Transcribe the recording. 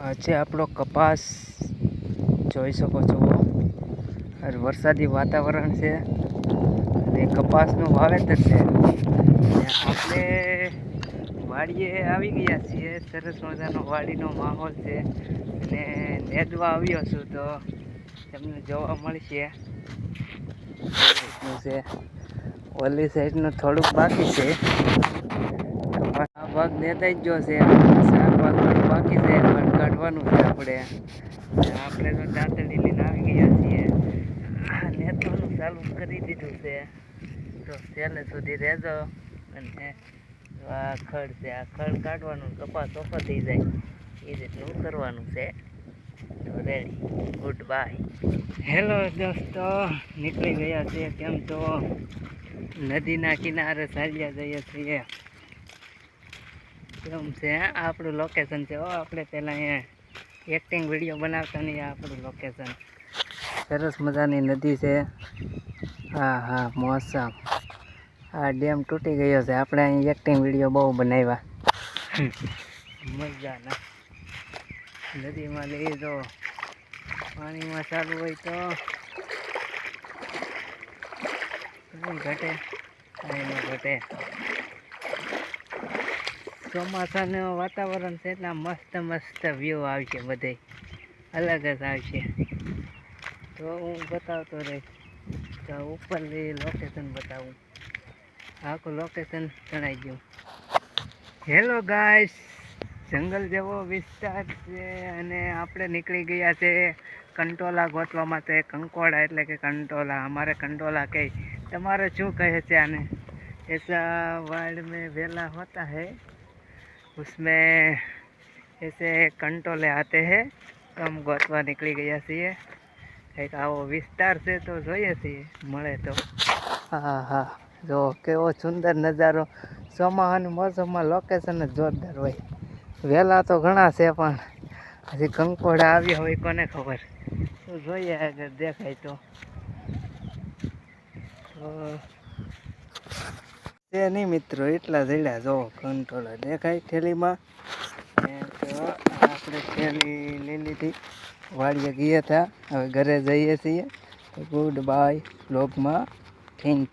આજે આપણો કપાસ જોઈ શકો છો. વરસાદી વાતાવરણ છે અને કપાસનું વાવેતર છે. આપણે વાડીએ આવી ગયા છીએ. સરસ મજાનો વાડીનો માહોલ છે અને નેદવા આવ્યો છું તો તમને જોવા મળશે. છે ઓલી સાઈડનું થોડુંક બાકી છે. આ ભાગ નેતાઈ જ ગયો છે. 4 ભાગ બાકી છે. કાઢવાનું છે આપણે તો દાંતડી લઈને આવી ગયા છીએ. નેતવાનું ચાલુ કરી દીધું છે તો છેલ્લે સુધી રહેજો. અને આ ખડ છે, આ ખડ કાઢવાનું, કપાસ ઓછો થઈ જાય એ રીતનું કરવાનું છે. તો રેડી, ગુડ બાય. હેલો દોસ્તો, નીકળી ગયા છીએ. કેમ તો નદીના કિનારે ચાલ્યા જઈએ છીએ. કેમ છે આપણું લોકેશન છે. આપણે પહેલાં અહીંયા એક્ટિંગ વિડીયો બનાવતા નહીં. આપણું લોકેશન સરસ મજાની નદી છે. હા મોસમ. આ ડેમ તૂટી ગયો છે. આપણે અહીં એક્ટિંગ વિડીયો બહુ બનાવ્યા. મજાના નદીમાં લઈ તો પાણીમાં ચાલુ હોય તો કંઈ ઘટે, કંઈ ન ઘટે. ચોમાસાનું વાતાવરણ છે એટલે મસ્ત મસ્ત વ્યૂ આવશે. બધે અલગ જ આવશે. તો હું બતાવતો રહીશ. તો ઉપરથી લોકેશન બતાવું. આખું લોકેશન જણાવી દઉં. હેલો ગાઈસ, જંગલ જેવો વિસ્તાર છે અને આપણે નીકળી ગયા છે કંટોલા ગોતવા માટે. કંકોડા એટલે કે કંટોલા. અમારે કંટોલા કહે, તમારે શું કહે છે આને? ऐसा वर्ड में वेला होता है, उसमें ऐसे कंटोले आते हैं. તો हम ગોતવા નીકળી ગયા છીએ. કંઈક આવો વિસ્તાર છે તો જોઈએ છીએ મળે તો. હા જો કેવો સુંદર નજારો. ચોમાસાની મોસમમાં લોકેશન જ જોરદાર હોય. વહેલા તો ઘણા છે પણ હજી કંકોડા આવ્યા હોય કોને ખબર. તો જોઈએ આગળ દેખાય તો તે નહીં મિત્રો, એટલા જડ્યા જો કંટોળા દેખાય થેલીમાં. તો આપણે થેલી લઈ લીધી, વાડીએ ગયા હતા. હવે ઘરે જઈએ છીએ. ગુડ બાય બ્લોગમાં. થેન્ક